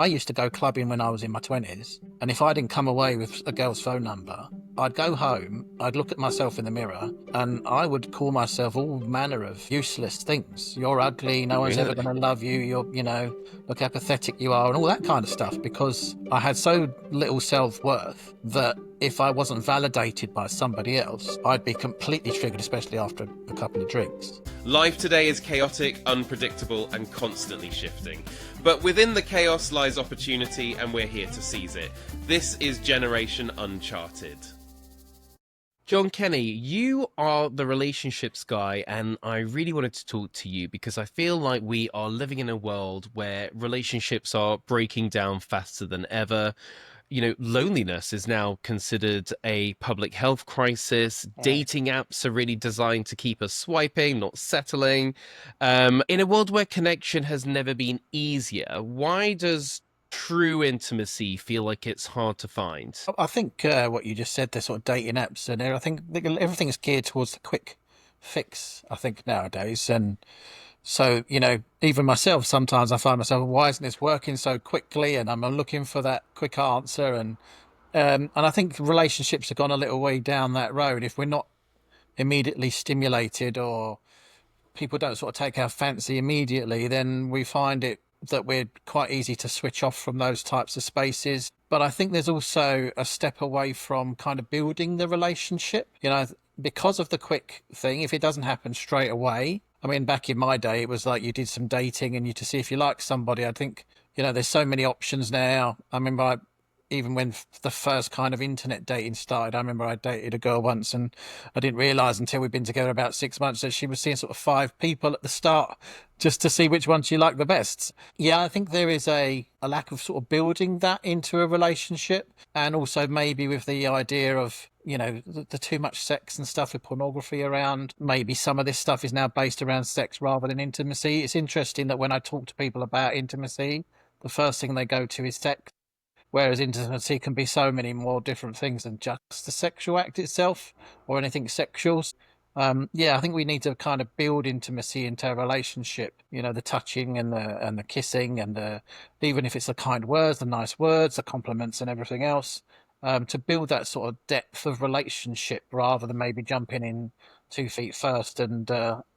I used to go clubbing when I was in my 20s, and if I didn't come away with a girl's phone number, I'd go home, I'd look at myself in the mirror, and I would call myself all manner of useless things. You're ugly, no one's ever Really? going to love you, look how pathetic you are, and all that kind of stuff, because I had so little self-worth that if I wasn't validated by somebody else, I'd be completely triggered, especially after a couple of drinks. Life today is chaotic, unpredictable, and constantly shifting. But within the chaos lies opportunity, and we're here to seize it. This is Generation Uncharted. John Kenny, you are the relationships guy, and I really wanted to talk to you because I feel like we are living in a world where relationships are breaking down faster than ever. Loneliness is now considered a public health crisis. Dating apps are really designed to keep us swiping, not settling. In a world where connection has never been easier, why does true intimacy feel like it's hard to find? I think what you just said, the sort of dating apps and I think everything's geared towards the quick fix, I think, nowadays. And so, even myself, sometimes I find myself, why isn't this working so quickly? And I'm looking for that quick answer. And I think relationships have gone a little way down that road. If we're not immediately stimulated, or people don't sort of take our fancy immediately, then we find it that we're quite easy to switch off from those types of spaces. But I think there's also a step away from kind of building the relationship, because of the quick thing. If it doesn't happen straight away, I mean, back in my day, it was like you did some dating and you to see if you like somebody. I think, there's so many options now. I remember even when the first kind of internet dating started, I remember I dated a girl once, and I didn't realise until we'd been together about 6 months that she was seeing sort of 5 people at the start just to see which one she liked the best. Yeah, I think there is a lack of sort of building that into a relationship, and also maybe with the idea of, the too much sex and stuff with pornography around. Maybe some of this stuff is now based around sex rather than intimacy. It's interesting that when I talk to people about intimacy, the first thing they go to is sex. Whereas intimacy can be so many more different things than just the sexual act itself or anything sexual. Yeah, I think we need to kind of build intimacy into a relationship. The touching and the kissing and even if it's the kind words, the nice words, the compliments and everything else, to build that sort of depth of relationship rather than maybe jumping in 2 feet first and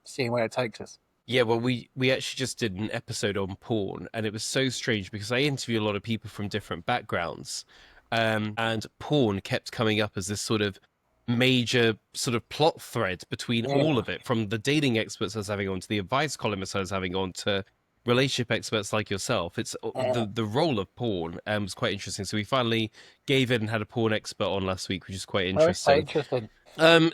seeing where it takes us. Yeah, well, we actually just did an episode on porn, and it was so strange because I interview a lot of people from different backgrounds, and porn kept coming up as this sort of major sort of plot thread between all Yeah. of it, from the dating experts I was having on to the advice columnists I was having on to relationship experts like yourself. It's the role of porn was quite interesting. So we finally gave it and had a porn expert on last week, which is quite Okay, interesting. interesting.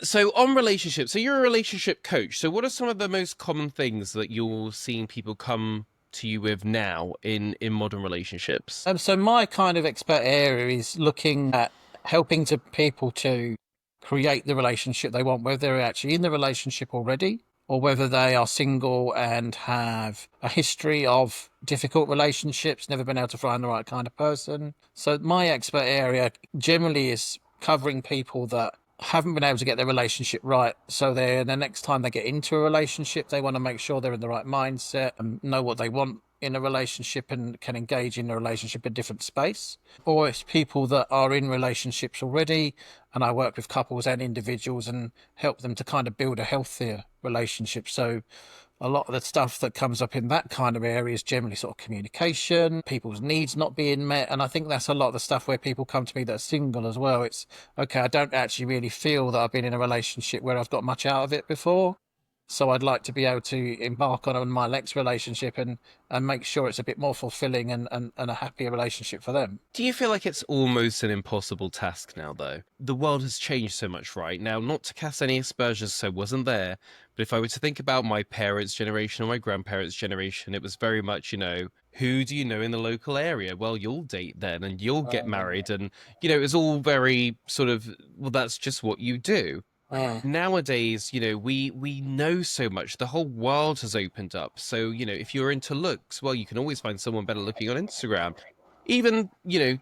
So on relationships, so you're a relationship coach. So what are some of the most common things that you're seeing people come to you with now in modern relationships? So my kind of expert area is looking at helping to people to create the relationship they want, whether they're actually in the relationship already or whether they are single and have a history of difficult relationships, never been able to find the right kind of person. So my expert area generally is covering people that haven't been able to get their relationship right. So the next time they get into a relationship, they want to make sure they're in the right mindset and know what they want in a relationship and can engage in a relationship in a different space. Or it's people that are in relationships already, and I work with couples and individuals and help them to kind of build a healthier relationship. So a lot of the stuff that comes up in that kind of area is generally sort of communication, people's needs not being met. And I think that's a lot of the stuff where people come to me that are single as well. It's okay, I don't actually really feel that I've been in a relationship where I've got much out of it before. So I'd like to be able to embark on my next relationship and make sure it's a bit more fulfilling and a happier relationship for them. Do you feel like it's almost an impossible task now, though? The world has changed so much right now, not to cast any aspersions, so I wasn't there. But if I were to think about my parents' generation or my grandparents' generation, it was very much, who do you know in the local area? Well, you'll date then and you'll get married. And, it was all very sort of, well, that's just what you do. Yeah. Nowadays, we know so much. The whole world has opened up. So, if you're into looks, well, you can always find someone better looking on Instagram. even,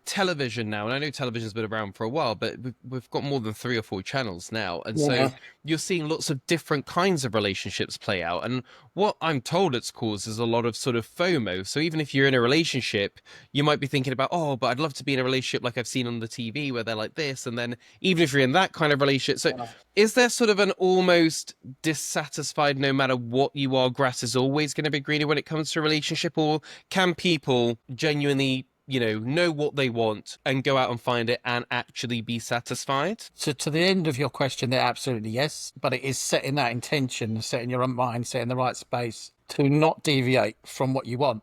television now, and I know television's been around for a while, but we've got more than 3 or 4 channels now. And so Yeah. you're seeing lots of different kinds of relationships play out. And what I'm told it's caused is a lot of sort of FOMO. So even if you're in a relationship, you might be thinking about, oh, but I'd love to be in a relationship like I've seen on the TV where they're like this. And then even if you're in that kind of relationship, so is there sort of an almost dissatisfied, no matter what you are, grass is always going to be greener when it comes to a relationship? Or can people genuinely, know what they want and go out and find it and actually be satisfied? So to the end of your question, there absolutely yes, but it is setting that intention, setting your own mind, setting the right space to not deviate from what you want.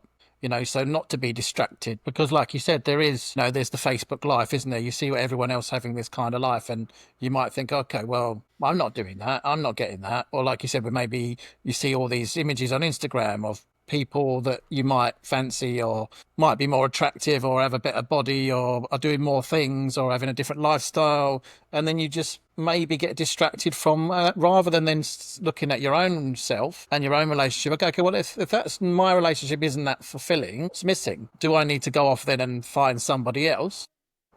So not to be distracted, because like you said, there's the Facebook life, isn't there? You see what everyone else having this kind of life, and you might think, okay, well, I'm not doing that, I'm not getting that. Or like you said, but maybe you see all these images on Instagram of people that you might fancy or might be more attractive or have a better body or are doing more things or having a different lifestyle, and then you just maybe get distracted from rather than then looking at your own self and your own relationship. Okay, well, if that's my relationship isn't that fulfilling, it's missing. Do I need to go off then and find somebody else?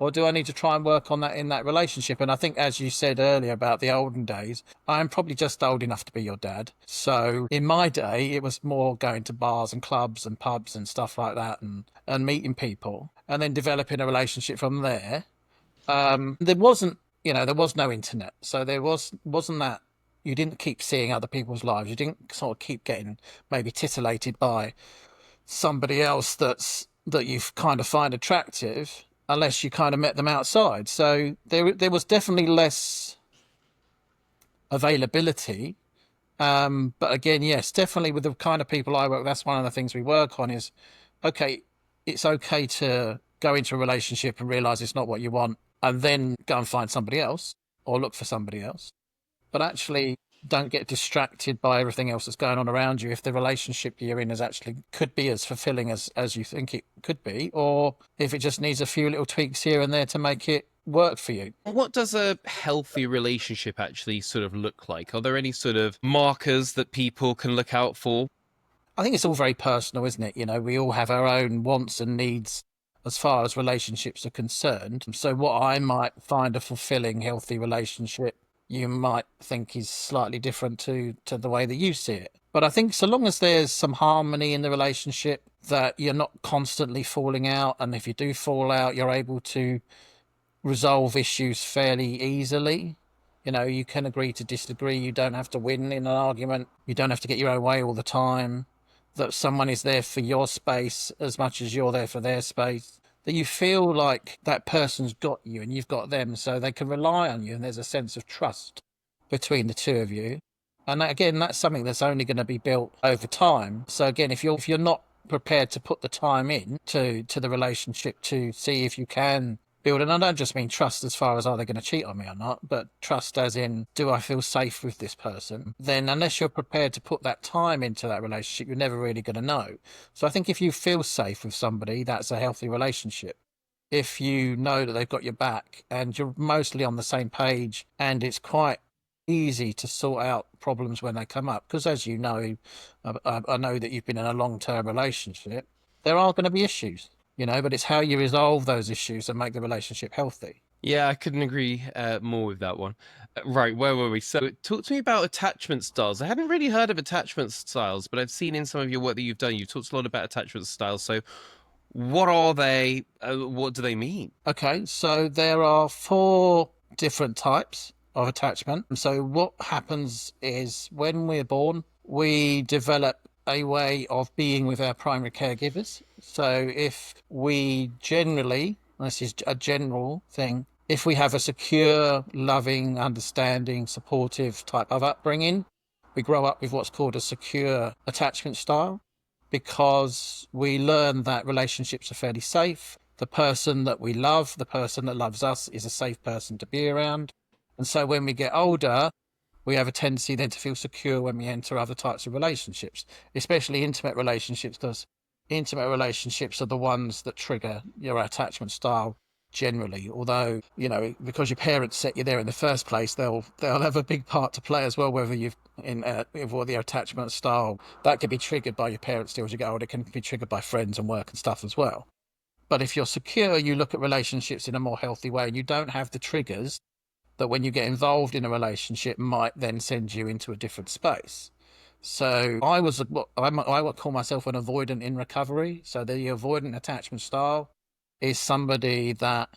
Or do I need to try and work on that in that relationship? And I think, as you said earlier about the olden days, I'm probably just old enough to be your dad. So in my day, it was more going to bars and clubs and pubs and stuff like that, and meeting people and then developing a relationship from there. There wasn't, there was no internet. So wasn't that, you didn't keep seeing other people's lives. You didn't sort of keep getting maybe titillated by somebody else that you kind of find attractive, unless you kind of met them outside. So there was definitely less availability. But again, yes, definitely with the kind of people I work with, that's one of the things we work on is, okay, it's okay to go into a relationship and realize it's not what you want and then go and find somebody else or look for somebody else. But actually don't get distracted by everything else that's going on around you if the relationship you're in is actually could be as fulfilling as you think it could be, or if it just needs a few little tweaks here and there to make it work for you. What does a healthy relationship actually sort of look like? Are there any sort of markers that people can look out for? I think it's all very personal, isn't it? We all have our own wants and needs as far as relationships are concerned. So what I might find a fulfilling, healthy relationship, you might think is slightly different to the way that you see it. But I think so long as there's some harmony in the relationship, that you're not constantly falling out, and if you do fall out, you're able to resolve issues fairly easily. You can agree to disagree. You don't have to win in an argument. You don't have to get your own way all the time. That someone is there for your space as much as you're there for their space. That you feel like that person's got you and you've got them, so they can rely on you, and there's a sense of trust between the two of you. And that, again, that's something that's only going to be built over time. So again, if you're not prepared to put the time in to the relationship to see if you can build, and I don't just mean trust as far as are they going to cheat on me or not, but trust as in, do I feel safe with this person? Then unless you're prepared to put that time into that relationship, you're never really going to know. So I think if you feel safe with somebody, that's a healthy relationship. If you know that they've got your back and you're mostly on the same page, and it's quite easy to sort out problems when they come up, because as you know, I know that you've been in a long-term relationship, there are going to be issues, but it's how you resolve those issues and make the relationship healthy. Yeah, I couldn't agree more with that one. Right, where were we? So, talk to me about attachment styles. I hadn't really heard of attachment styles, but I've seen in some of your work that you've done, you've talked a lot about attachment styles. So, what are they? What do they mean? Okay, so there are 4 different types of attachment. So what happens is when we're born, we develop a way of being with our primary caregivers. So if we generally, this is a general thing, if we have a secure, loving, understanding, supportive type of upbringing, we grow up with what's called a secure attachment style, because we learn that relationships are fairly safe. The person that we love, the person that loves us, is a safe person to be around. And so when we get older, we have a tendency then to feel secure when we enter other types of relationships, especially intimate relationships, because intimate relationships are the ones that trigger your attachment style generally. Although, because your parents set you there in the first place, they'll have a big part to play as well, whether you've in with the attachment style that could be triggered by your parents still as you get older. It can be triggered by friends and work and stuff as well. But if you're secure, you look at relationships in a more healthy way, and you don't have the triggers that when you get involved in a relationship might then send you into a different space. So I would call myself an avoidant in recovery. So the avoidant attachment style is somebody that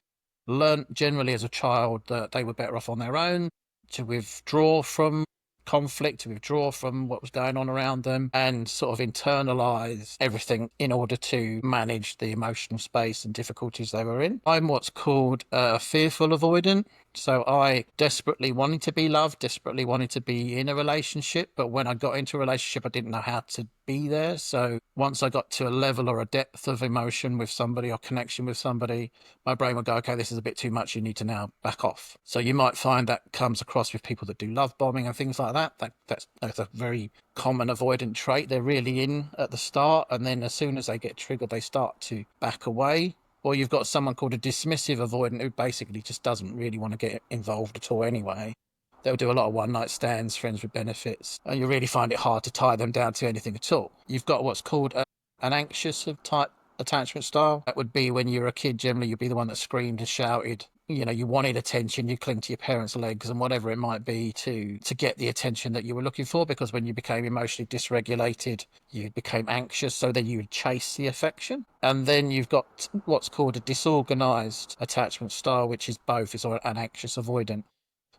learnt generally as a child that they were better off on their own, to withdraw from conflict, to withdraw from what was going on around them, and sort of internalize everything in order to manage the emotional space and difficulties they were in. I'm what's called a fearful avoidant. So I desperately wanted to be loved, desperately wanted to be in a relationship, but when I got into a relationship, I didn't know how to be there. So once I got to a level or a depth of emotion with somebody or connection with somebody, my brain would go, okay, this is a bit too much. You need to now back off. So you might find that comes across with people that do love bombing and things like that. That's a very common avoidant trait. They're really in at the start, and then as soon as they get triggered, they start to back away. Or you've got someone called a dismissive avoidant who basically just doesn't really want to get involved at all anyway. They'll do a lot of one-night stands, friends with benefits, and you really find it hard to tie them down to anything at all. You've got what's called an anxious type attachment style. That would be when you're a kid, generally you'd be the one that screamed and shouted. You know, you wanted attention, you cling to your parents' legs and whatever it might be to get the attention that you were looking for, because when you became emotionally dysregulated, you became anxious, so then you would chase the affection. And then you've got what's called a disorganized attachment style, which is both, is an anxious avoidant.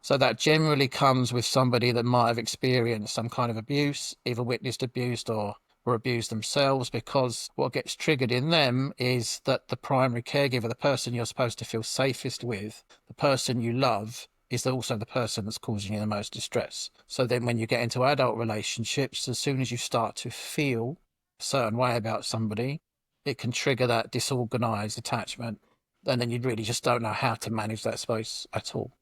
So that generally comes with somebody that might have experienced some kind of abuse, either witnessed abuse or abused themselves, because what gets triggered in them is that the primary caregiver, the person you're supposed to feel safest with, the person you love, is also the person that's causing you the most distress. So then when you get into adult relationships, as soon as you start to feel a certain way about somebody, it can trigger that disorganized attachment. And then you really just don't know how to manage that space at all.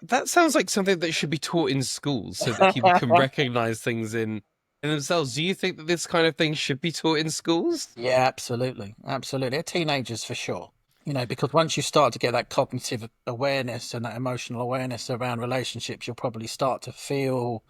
That sounds like something that should be taught in schools so that people can recognize things in themselves. Do you think that this kind of thing should be taught in schools? Yeah, absolutely. Absolutely. Teenagers for sure. You know, because once you start to get that cognitive awareness and that emotional awareness around relationships, you'll probably start to feel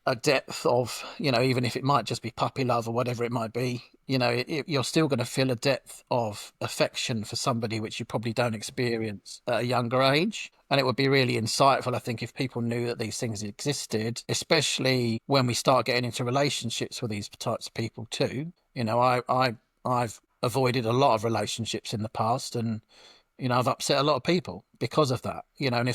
a depth of, you know, even if it might just be puppy love or whatever it might be, you know, you're still going to feel a depth of affection for somebody which you probably don't experience at a younger age. And it would be really insightful, I think, if people knew that these things existed, especially when we start getting into relationships with these types of people too. You know, I've avoided a lot of relationships in the past, and you know, I've upset a lot of people because of that. You know, and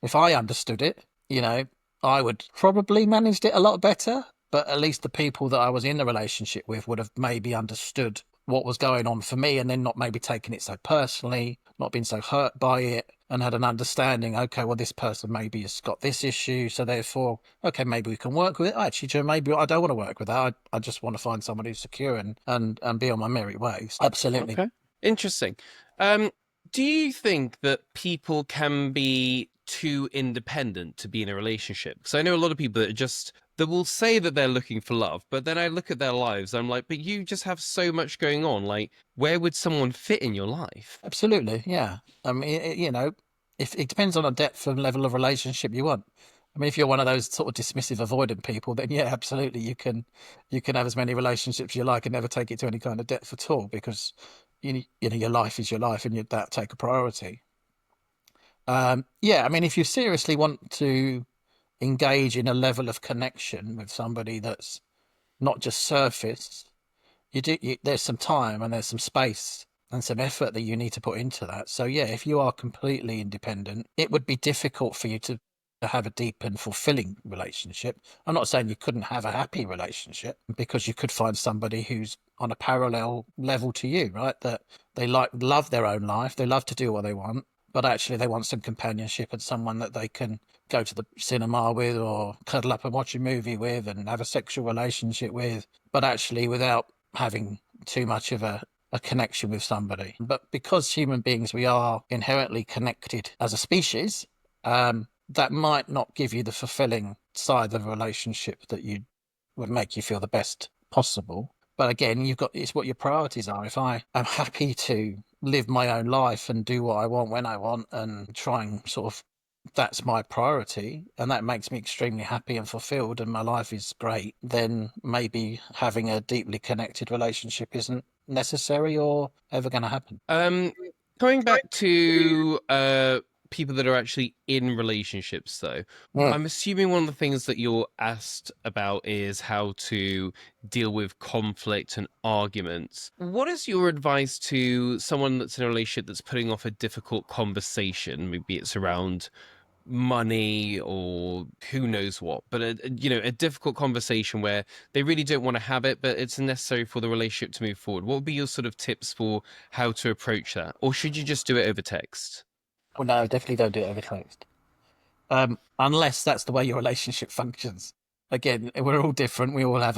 if I understood it, you know, I would probably managed it a lot better. But at least the people that I was in the relationship with would have maybe understood what was going on for me, and then not maybe taken it so personally, not been so hurt by it, and had an understanding. Okay, well, this person maybe has got this issue, so therefore, okay, maybe we can work with it. Actually, Joe, maybe I don't want to work with that. I just want to find someone who's secure and be on my merry ways. Absolutely. Okay. Interesting. Do you think that people can be too independent to be in a relationship? Because I know a lot of people that will say that they're looking for love, but then I look at their lives, I'm like, but you just have so much going on. Like, where would someone fit in your life? Absolutely, yeah. I mean, you know, if it depends on the depth and level of relationship you want. I mean, if you're one of those sort of dismissive, avoidant people, then yeah, absolutely, you can have as many relationships you like and never take it to any kind of depth at all, because you know your life is your life, and that take a priority. Yeah, I mean, if you seriously want to engage in a level of connection with somebody that's not just surface, there's some time and there's some space and some effort that you need to put into that. So yeah, if you are completely independent, it would be difficult for you to have a deep and fulfilling relationship. I'm not saying you couldn't have a happy relationship, because you could find somebody who's on a parallel level to you, right? That they love their own life, they love to do what they want, but actually they want some companionship and someone that they can go to the cinema with or cuddle up and watch a movie with and have a sexual relationship with, but actually without having too much of a connection with somebody. But because human beings, we are inherently connected as a species, that might not give you the fulfilling side of a relationship that you would make you feel the best possible. But again, it's what your priorities are. If I am happy to live my own life and do what I want when I want and try and sort of that's my priority and that makes me extremely happy and fulfilled and my life is great, then maybe having a deeply connected relationship isn't necessary or ever going to happen. Um, Coming back to people that are actually in relationships, though, Mm. I'm assuming one of the things that you're asked about is how to deal with conflict and arguments. What is your advice to someone that's in a relationship that's putting off a difficult conversation? Maybe it's around money or who knows what, but a difficult conversation where they really don't want to have it, but it's necessary for the relationship to move forward. What would be your sort of tips for how to approach that, or should you just do it over text? Well, no, definitely don't do it over text. Unless that's the way your relationship functions. Again, we're all different. We all have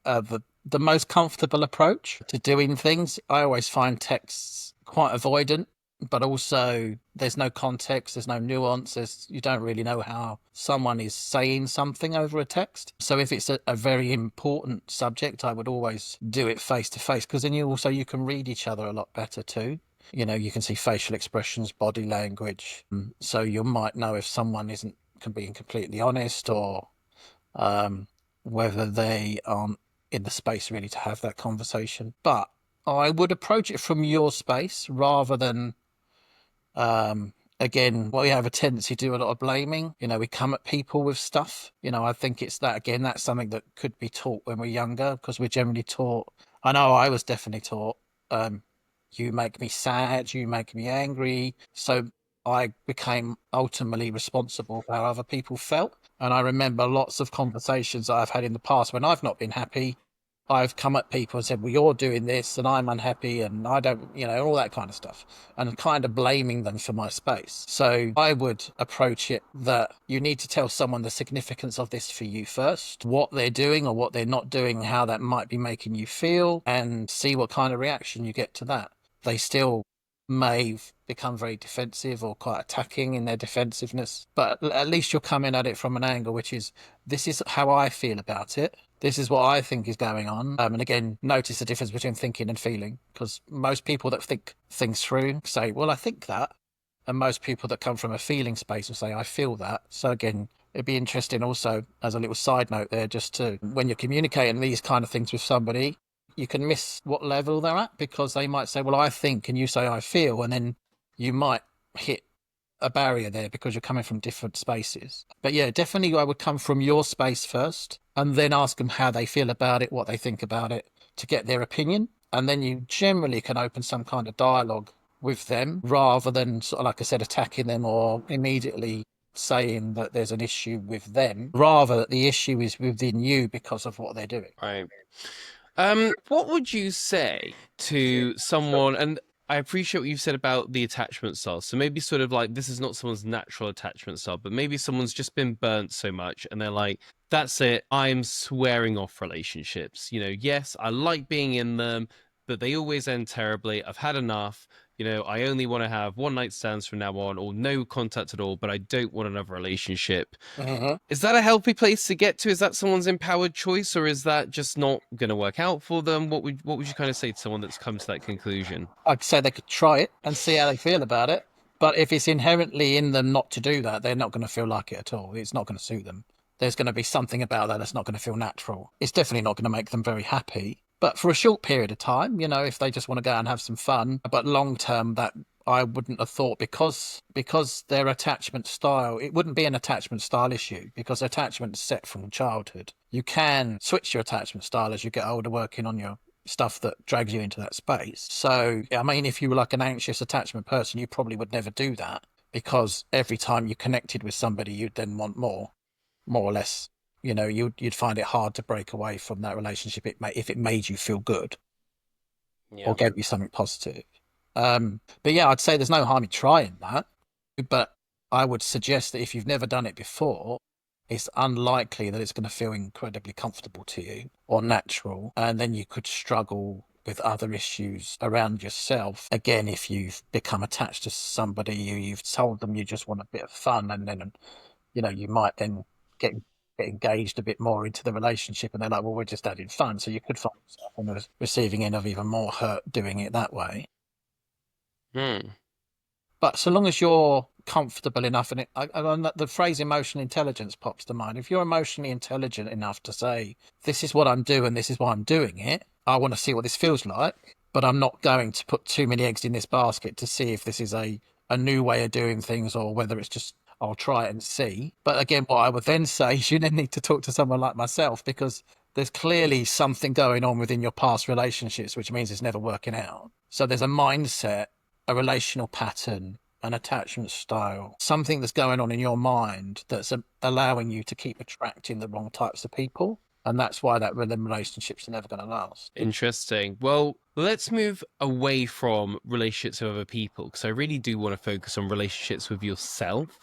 the most comfortable approach to doing things. I always find texts quite avoidant, but also there's no context, there's no nuance, you don't really know how someone is saying something over a text. So if it's a very important subject, I would always do it face to face because then you can read each other a lot better too. You know, you can see facial expressions, body language. So you might know if someone isn't being completely honest or um, whether they aren't in the space really to have that conversation. But I would approach it from your space rather than, again, we have a tendency to do a lot of blaming. You know, we come at people with stuff. You know, I think it's that, again, that's something that could be taught when we're younger because we're generally taught. I know I was definitely taught. You make me sad, you make me angry. So I became ultimately responsible for how other people felt. And I remember lots of conversations that I've had in the past when I've not been happy. I've come at people and said, well, you're doing this and I'm unhappy and I don't, all that kind of stuff, and kind of blaming them for my space. So I would approach it that you need to tell someone the significance of this for you first, what they're doing or what they're not doing, how that might be making you feel, and see what kind of reaction you get to that. They still may become very defensive or quite attacking in their defensiveness, but at least you're coming at it from an angle which is, this is how I feel about it. This is what I think is going on. And again, notice the difference between thinking and feeling, because most people that think things through say, well, I think that. And most people that come from a feeling space will say, I feel that. So again, it'd be interesting also, as a little side note there, just to, when you're communicating these kind of things with somebody, you can miss what level they're at because they might say, well, I think, and you say, I feel. And then you might hit a barrier there because you're coming from different spaces. But yeah, definitely I would come from your space first and then ask them how they feel about it, what they think about it, to get their opinion. And then you generally can open some kind of dialogue with them rather than, sort of, like I said, attacking them or immediately saying that there's an issue with them, rather that the issue is within you because of what they're doing. Right. What would you say to someone, and I appreciate what you've said about the attachment style. So maybe sort of like this is not someone's natural attachment style, but maybe someone's just been burnt so much and they're like, that's it, I'm swearing off relationships. Yes, I like being in them, but they always end terribly. I've had enough. I only want to have one night stands from now on or no contact at all, but I don't want another relationship. Mhm. Is that a healthy place to get to? Is that someone's empowered choice, or is that just not going to work out for them? What would you kind of say to someone that's come to that conclusion? I'd say they could try it and see how they feel about it. But if it's inherently in them not to do that, they're not going to feel like it at all. It's not going to suit them. There's going to be something about that that's not going to feel natural. It's definitely not going to make them very happy. But for a short period of time, if they just want to go and have some fun, but long term, that I wouldn't have thought, because their attachment style, it wouldn't be an attachment style issue because attachment is set from childhood. You can switch your attachment style as you get older, working on your stuff that drags you into that space. So, I mean, if you were like an anxious attachment person, you probably would never do that because every time you connected with somebody, you'd then want more or less. You'd find it hard to break away from that relationship if it made you feel good or Yeah. gave you something positive. But yeah, I'd say there's no harm in trying that. But I would suggest that if you've never done it before, it's unlikely that it's going to feel incredibly comfortable to you or natural. And then you could struggle with other issues around yourself. Again, if you've become attached to somebody, you've told them you just want a bit of fun, and then, you might then get engaged a bit more into the relationship and they're like, well, we're just having fun. So you could find yourself on the receiving end of even more hurt doing it that way. Hmm. But so long as you're comfortable enough, and the phrase emotional intelligence pops to mind. If you're emotionally intelligent enough to say, this is what I'm doing, this is why I'm doing it, I want to see what this feels like, but I'm not going to put too many eggs in this basket to see if this is a new way of doing things or whether it's just I'll try it and see. But again, what I would then say is you then need to talk to someone like myself, because there's clearly something going on within your past relationships, which means it's never working out. So there's a mindset, a relational pattern, an attachment style, something that's going on in your mind that's allowing you to keep attracting the wrong types of people. And that's why that relationships are never going to last. Interesting. Well, let's move away from relationships with other people, because I really do want to focus on relationships with yourself.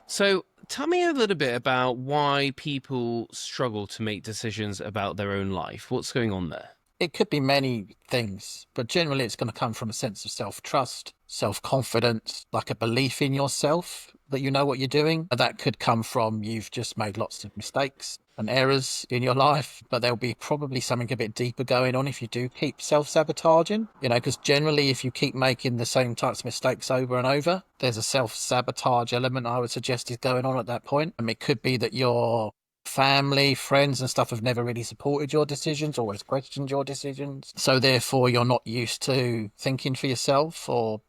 So tell me a little bit about why people struggle to make decisions about their own life. What's going on there? It could be many things, but generally it's going to come from a sense of self-trust, self-confidence, like a belief in yourself that you know what you're doing. That could come from you've just made lots of mistakes and errors in your life, but there'll be probably something a bit deeper going on if you do keep self-sabotaging, because generally if you keep making the same types of mistakes over and over, there's a self-sabotage element I would suggest is going on at that point. It could be that you're family, friends and stuff have never really supported your decisions, always questioned your decisions. So therefore you're not used to thinking for yourself or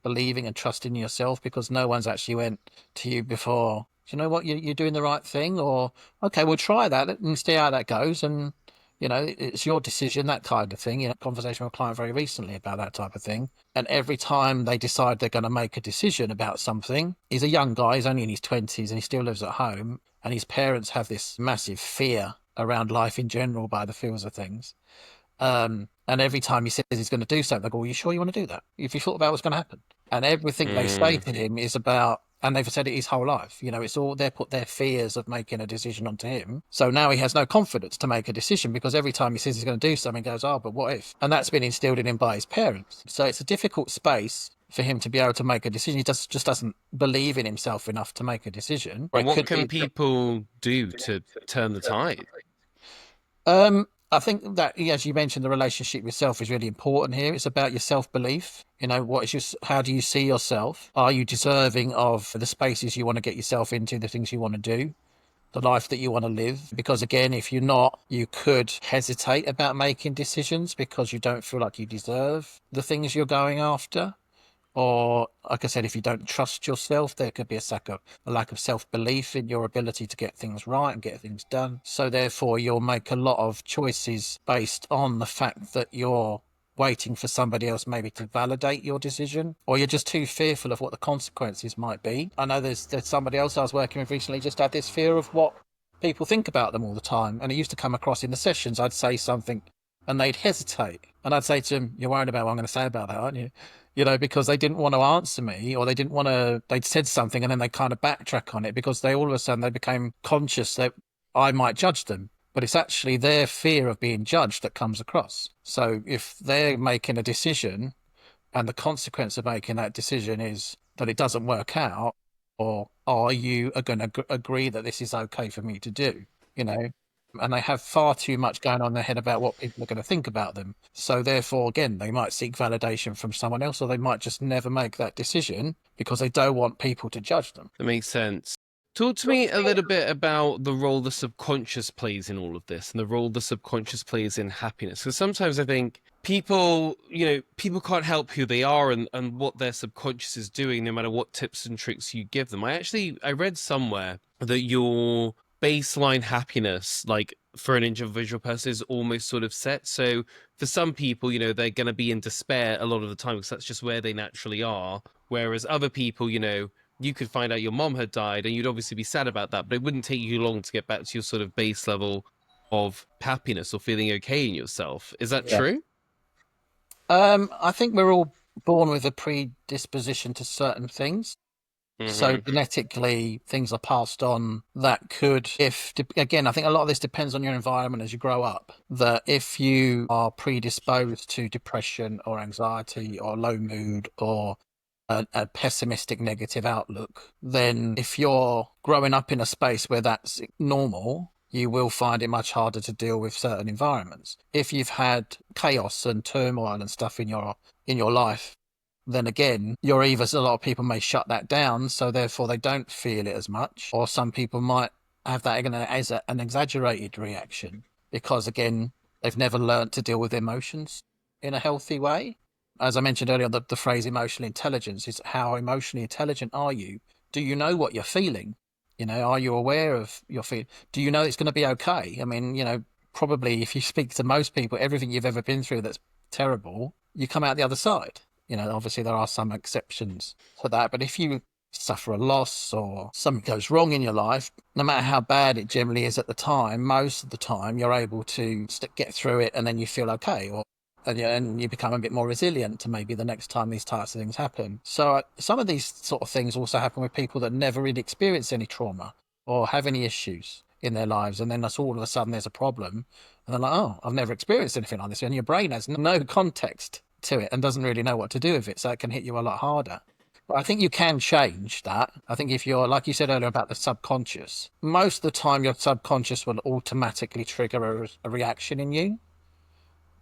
believing and trusting yourself, because no one's actually went to you before, do you know what, you're doing the right thing, or okay, we'll try that and see how that goes, and it's your decision, that kind of thing. Conversation with a client very recently about that type of thing. And every time they decide they're going to make a decision about something, he's a young guy, he's only in his 20s and he still lives at home. And his parents have this massive fear around life in general by the feels of things. And every time he says he's going to do something, they go, "Are you sure you want to do that? If you thought about what's going to happen?" And everything they say to him is about, and they've said it his whole life, it's all, they put their fears of making a decision onto him. So now he has no confidence to make a decision, because every time he says he's going to do something, he goes, "Oh, but what if?" And that's been instilled in him by his parents. So it's a difficult space for him to be able to make a decision. He just doesn't believe in himself enough to make a decision. And what can people do to turn the tide? I think that, as you mentioned, the relationship with yourself is really important here. It's about your self-belief. How do you see yourself? Are you deserving of the spaces you want to get yourself into, the things you want to do, the life that you want to live? Because again, if you're not, you could hesitate about making decisions because you don't feel like you deserve the things you're going after. Or, like I said, if you don't trust yourself, there could be a lack of self-belief in your ability to get things right and get things done. So therefore, you'll make a lot of choices based on the fact that you're waiting for somebody else maybe to validate your decision, or you're just too fearful of what the consequences might be. I know there's somebody else I was working with recently just had this fear of what people think about them all the time. And it used to come across in the sessions. I'd say something and they'd hesitate. And I'd say to them, "You're worried about what I'm going to say about that, aren't you?" Because they didn't want to answer me, or they'd said something and then they kind of backtrack on it because all of a sudden they became conscious that I might judge them. But it's actually their fear of being judged that comes across. So if they're making a decision and the consequence of making that decision is that it doesn't work out, or are you going to agree that this is okay for me to do, and they have far too much going on in their head about what people are going to think about them. So therefore, again, they might seek validation from someone else, or they might just never make that decision because they don't want people to judge them. That makes sense. Talk to me a little bit about the role the subconscious plays in all of this, and the role the subconscious plays in happiness. Because sometimes I think people can't help who they are and what their subconscious is doing, no matter what tips and tricks you give them. I read somewhere that your baseline happiness, like for an individual person, is almost sort of set. So for some people, they're going to be in despair a lot of the time because that's just where they naturally are. Whereas other people, you could find out your mom had died and you'd obviously be sad about that, but it wouldn't take you long to get back to your sort of base level of happiness or feeling okay in yourself. Is that true? I think we're all born with a predisposition to certain things. So genetically, things are passed on that could, again, I think a lot of this depends on your environment as you grow up, that if you are predisposed to depression or anxiety or low mood or a pessimistic negative outlook, then if you're growing up in a space where that's normal, you will find it much harder to deal with certain environments. If you've had chaos and turmoil and stuff in your life then again, you're either, a lot of people may shut that down, so therefore they don't feel it as much, or some people might have that again as an exaggerated reaction because, again, they've never learnt to deal with emotions in a healthy way. As I mentioned earlier, the phrase emotional intelligence is how emotionally intelligent are you? Do you know what you're feeling? Are you aware of your feeling? Do you know it's going to be okay? I mean, probably if you speak to most people, everything you've ever been through that's terrible, you come out the other side. Obviously there are some exceptions to that, but if you suffer a loss or something goes wrong in your life, no matter how bad it generally is at the time, most of the time you're able to get through it and then you feel okay, and you become a bit more resilient to maybe the next time these types of things happen. So some of these sort of things also happen with people that never really experience any trauma or have any issues in their lives, and then that's all of a sudden there's a problem, and they're like, oh, I've never experienced anything like this, and your brain has no context to it and doesn't really know what to do with it, so it can hit you a lot harder. But I think you can change that. I think if you're, like you said earlier about the subconscious, most of the time your subconscious will automatically trigger a reaction in you.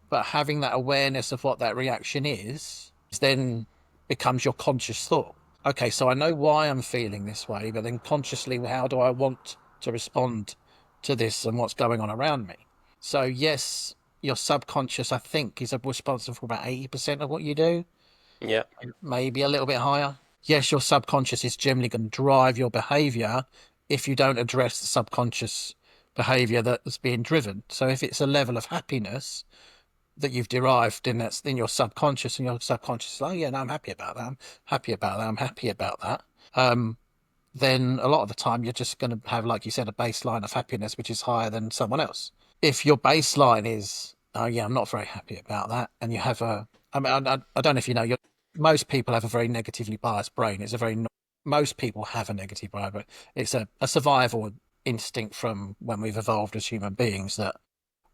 But having that awareness of what that reaction is then becomes your conscious thought. Okay, so I know why I'm feeling this way, but then consciously, how do I want to respond to this and what's going on around me? So yes, your subconscious, I think, is responsible for about 80% of what you do, Yeah. maybe a little bit higher. Yes, your subconscious is generally going to drive your behavior if you don't address the subconscious behavior that's being driven. So if it's a level of happiness that you've derived in your subconscious, and your subconscious is like, oh yeah, no, I'm happy about that, I'm happy about that, I'm happy about that, then a lot of the time you're just going to have, like you said, a baseline of happiness which is higher than someone else. If your baseline is, oh yeah, I'm not very happy about that, and you have I mean, I don't know if you know, most people have a very negatively biased brain. Most people have a negative brain, but it's a survival instinct from when we've evolved as human beings, that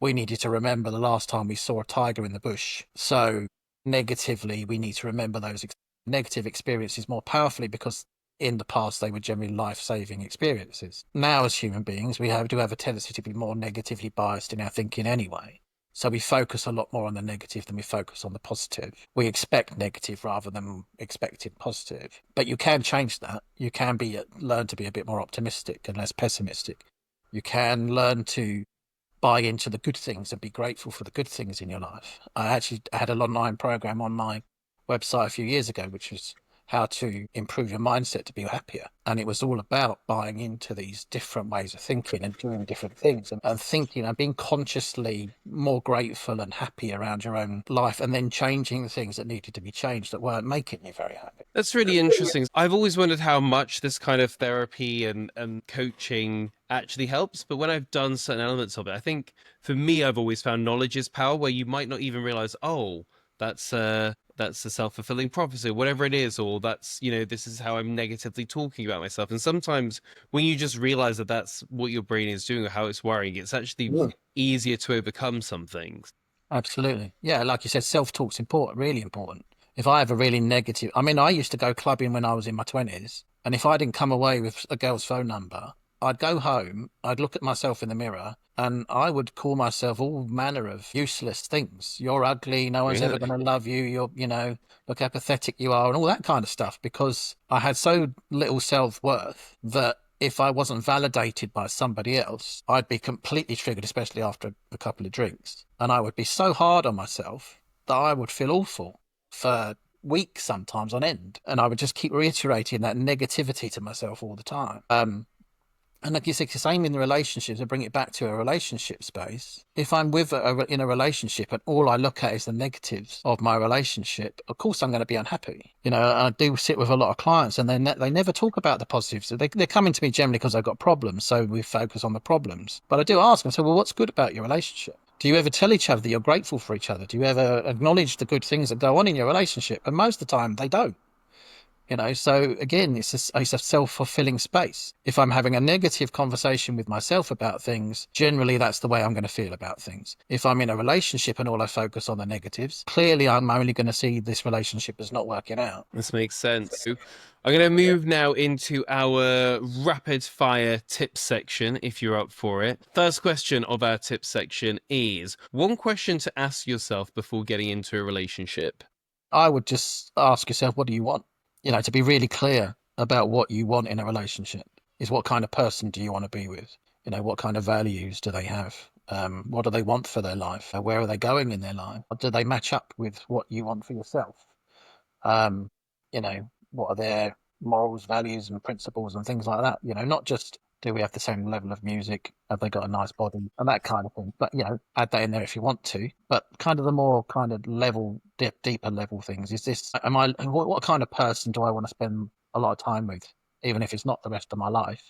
we needed to remember the last time we saw a tiger in the bush. So negatively, we need to remember those negative experiences more powerfully, because in the past they were generally life-saving experiences. Now, as human beings, we do have a tendency to be more negatively biased in our thinking anyway. So we focus a lot more on the negative than we focus on the positive. We expect negative rather than expecting positive. But you can change that. You can learn to be a bit more optimistic and less pessimistic. You can learn to buy into the good things and be grateful for the good things in your life. I actually had an online program on my website a few years ago, which was how to improve your mindset to be happier. And it was all about buying into these different ways of thinking and doing different things, and thinking and being consciously more grateful and happy around your own life, and then changing the things that needed to be changed that weren't making you very happy. That's really interesting. I've always wondered how much this kind of therapy and coaching actually helps, but when I've done certain elements of it, I think for me, I've always found knowledge is power, where you might not even realize, oh, that's a self-fulfilling prophecy, or whatever it is, or that's, this is how I'm negatively talking about myself. And sometimes when you just realize that that's what your brain is doing or how it's worrying, it's actually easier to overcome some things. Absolutely. Yeah, like you said, self-talk's important, really important. If I have a really negative, I mean, I used to go clubbing when I was in my 20s, and if I didn't come away with a girl's phone number, I'd go home, I'd look at myself in the mirror, and I would call myself all manner of useless things. You're ugly, no one's ever Really? going to love you, look how pathetic you are, and all that kind of stuff, because I had so little self-worth that if I wasn't validated by somebody else, I'd be completely triggered, especially after a couple of drinks. And I would be so hard on myself that I would feel awful for weeks, sometimes on end. And I would just keep reiterating that negativity to myself all the time. And like you said, the same in the relationships, to bring it back to a relationship space. If I'm in a relationship and all I look at is the negatives of my relationship, of course I'm going to be unhappy. I do sit with a lot of clients, and they never talk about the positives. They're coming to me generally because they've got problems, so we focus on the problems. But I do ask them, so, well, what's good about your relationship? Do you ever tell each other that you're grateful for each other? Do you ever acknowledge the good things that go on in your relationship? And most of the time, they don't. So again, it's a self-fulfilling space. If I'm having a negative conversation with myself about things, generally that's the way I'm going to feel about things. If I'm in a relationship and all I focus on the negatives, clearly I'm only going to see this relationship as not working out. This makes sense. I'm going to move now into our rapid fire tips section, if you're up for it. First question of our tips section is, one question to ask yourself before getting into a relationship. I would just ask yourself, what do you want? You know, to be really clear about what you want in a relationship is what kind of person do you want to be with? You know, what kind of values do they have? What do they want for their life? Where are they going in their life? Do they match up with what you want for yourself? Um, you know, what are their morals, values, and principles and things like that? You know, not just do we have the same level of music? Have they got a nice body and that kind of thing? But you know, add that in there if you want to. But kind of the more kind of level, deeper level things is this: am I? What kind of person do I want to spend a lot of time with, even if it's not the rest of my life?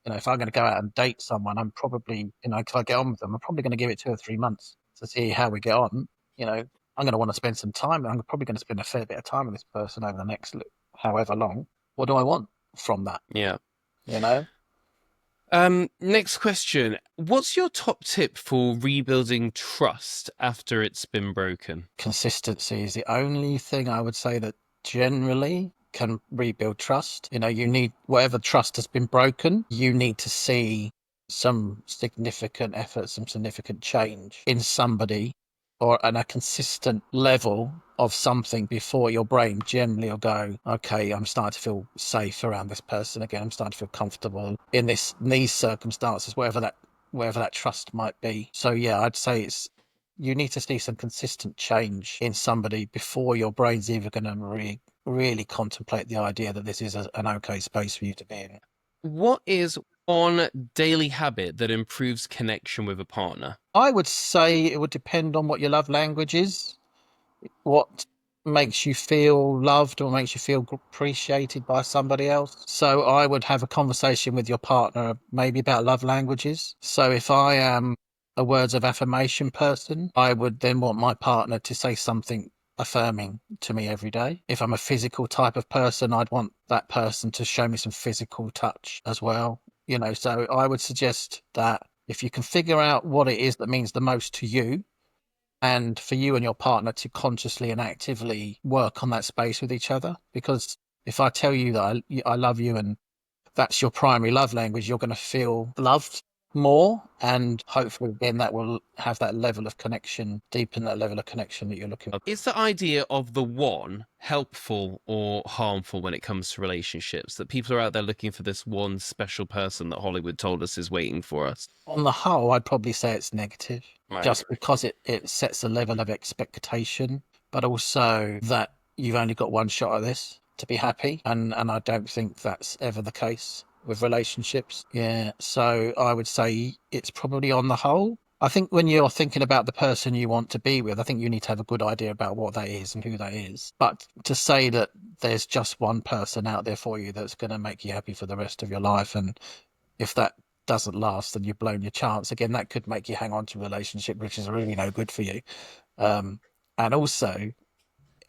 You know, if I'm going to go out and date someone, I'm probably, you know, if I get on with them, I'm probably going to give it 2 or 3 months to see how we get on. You know, I'm going to want to spend some time. I'm probably going to spend a fair bit of time with this person over the next however long. What do I want from that? Yeah. You know, Next question. What's your top tip for rebuilding trust after it's been broken? consistency is the only thing I would say that generally can rebuild trust. You know, you need whatever trust has been broken, you need to see some significant effort, some significant change in somebody or at a consistent level of something before your brain generally will go, okay, I'm starting to feel safe around this person again. I'm starting to feel comfortable in these circumstances, wherever that trust might be. So yeah, I'd say you need to see some consistent change in somebody before your brain's even going to really contemplate the idea that this is an okay space for you to be in. What is one daily habit that improves connection with a partner? I would say it would depend on what your love language is, what makes you feel loved or makes you feel appreciated by somebody else. So I would have a conversation with your partner maybe about love languages. So if I am a words of affirmation person, I would then want my partner to say something affirming to me every day. If I'm a physical type of person, I'd want that person to show me some physical touch as well. You know, so I would suggest that if you can figure out what it is that means the most to you, and for you and your partner to consciously and actively work on that space with each other. Because if I tell you that I love you and that's your primary love language, you're going to feel loved more. And hopefully, then that will have that level of connection, deepen that level of connection that you're looking for. Is the idea of the one helpful or harmful when it comes to relationships? That people are out there looking for this one special person that Hollywood told us is waiting for us? On the whole, I'd probably say it's negative, Right. just because it sets a level of expectation, but also that you've only got one shot at this to be happy, and I don't think that's ever the case with relationships. Yeah, so I would say it's probably on the whole. I think when you're thinking about the person you want to be with, I think you need to have a good idea about what that is and who that is. But to say that there's just one person out there for you that's going to make you happy for the rest of your life, and if that doesn't last, then you've blown your chance. Again, that could make you hang on to a relationship, which is really no good for you. And also,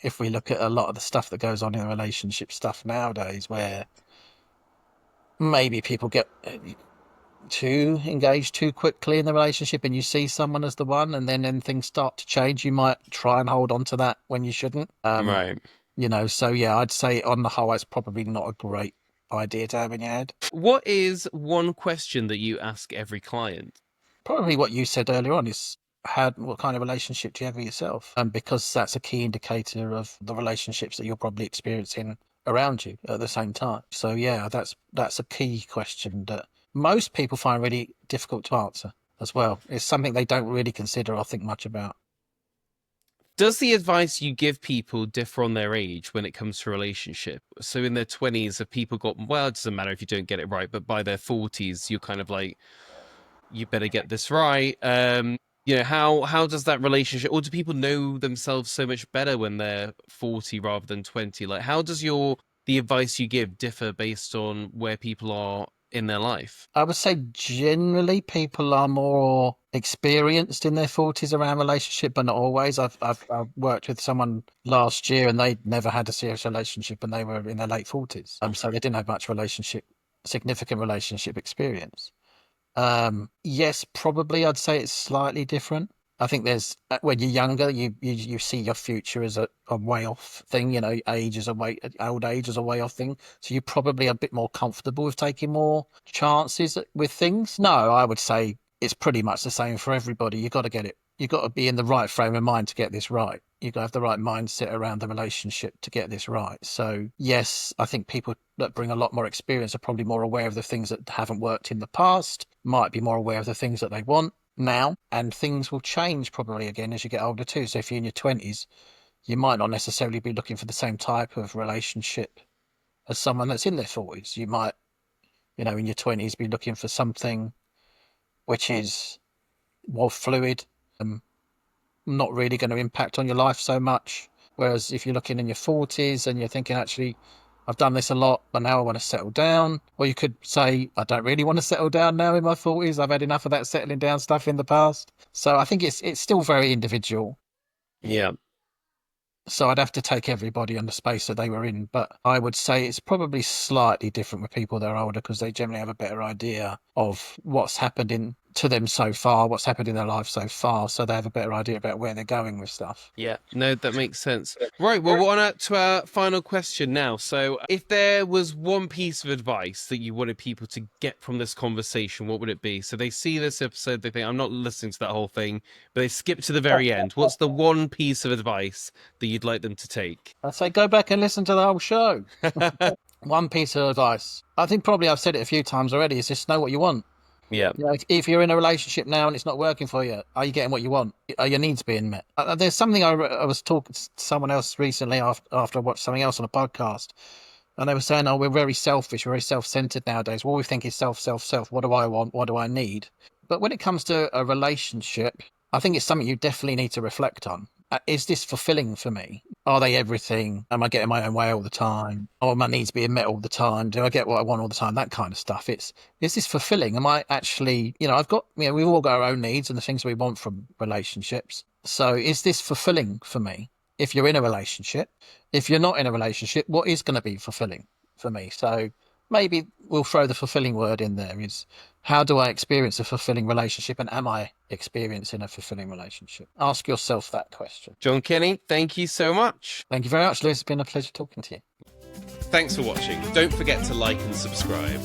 if we look at a lot of the stuff that goes on in relationship stuff nowadays, where maybe people get too engaged too quickly in the relationship and you see someone as the one, and then things start to change, you might try and hold on to that when you shouldn't. Right. You know, so yeah, I'd say on the whole, it's probably not a great idea to have in your head. What is one question that you ask every client? Probably what you said earlier on is what kind of relationship do you have with yourself? And because that's a key indicator of the relationships that you're probably experiencing around you at the same time. So yeah, that's a key question that most people find really difficult to answer as well. It's something they don't really consider or think much about. Does the advice you give people differ on their age when it comes to relationship? So in their 20s, have people got, well, it doesn't matter if you don't get it right, but by their 40s, you're kind of like, you better get this right. How does that relationship, or do people know themselves so much better when they're 40 rather than 20? Like, how does the advice you give differ based on where people are in their life? I would say generally people are more experienced in their 40s around relationship, but not always. I've worked with someone last year and they'd never had a serious relationship and they were in their late 40s. So they didn't have much significant relationship experience. Yes, probably I'd say it's slightly different. I think there's when you're younger, you see your future as a way off thing. You know, old age is a way off thing. So you're probably a bit more comfortable with taking more chances with things. No, I would say it's pretty much the same for everybody. You got to get it you've got to be in the right frame of mind to get this right. You've got to have the right mindset around the relationship to get this right. So yes, I think people that bring a lot more experience are probably more aware of the things that haven't worked in the past, might be more aware of the things that they want now, and things will change probably again as you get older too. So if you're in your 20s, you might not necessarily be looking for the same type of relationship as someone that's in their 40s. You might, in your 20s be looking for something which is more fluid, not really going to impact on your life so much. Whereas if you're looking in your 40s and you're thinking, actually, I've done this a lot, but now I want to settle down. Or you could say, I don't really want to settle down now in my 40s. I've had enough of that settling down stuff in the past. So I think it's still very individual. Yeah. So I'd have to take everybody on the space that they were in. But I would say it's probably slightly different with people that are older because they generally have a better idea of what's happened to them so far, what's happened in their life so far. So they have a better idea about where they're going with stuff. Yeah, no, that makes sense. Right, well, we're on to our final question now. So if there was one piece of advice that you wanted people to get from this conversation, what would it be? So they see this episode, they think, I'm not listening to that whole thing, but they skip to the very end. What's the one piece of advice that you'd like them to take? I'd say go back and listen to the whole show. One piece of advice. I think probably I've said it a few times already, is just know what you want. Yeah. If you're in a relationship now and it's not working for you, are you getting what you want? Are your needs being met? There's something I was talking to someone else recently after I watched something else on a podcast, and they were saying, we're very selfish, we're very self-centered nowadays. All we think is self. What do I want? What do I need? But when it comes to a relationship, I think it's something you definitely need to reflect on. Is this fulfilling for me? Are they everything? Am I getting my own way all the time? Are my needs being met all the time? Do I get what I want all the time? That kind of stuff. Is this fulfilling? Am I actually, we've all got our own needs and the things we want from relationships. So is this fulfilling for me? If you're in a relationship, if you're not in a relationship, what is going to be fulfilling for me? So maybe we'll throw the fulfilling word in there. Is how do I experience a fulfilling relationship, and am I experiencing a fulfilling relationship? Ask yourself that question. John Kenny, thank you so much. Thank you very much, Lewis. It's been a pleasure talking to you. Thanks for watching. Don't forget to like and subscribe.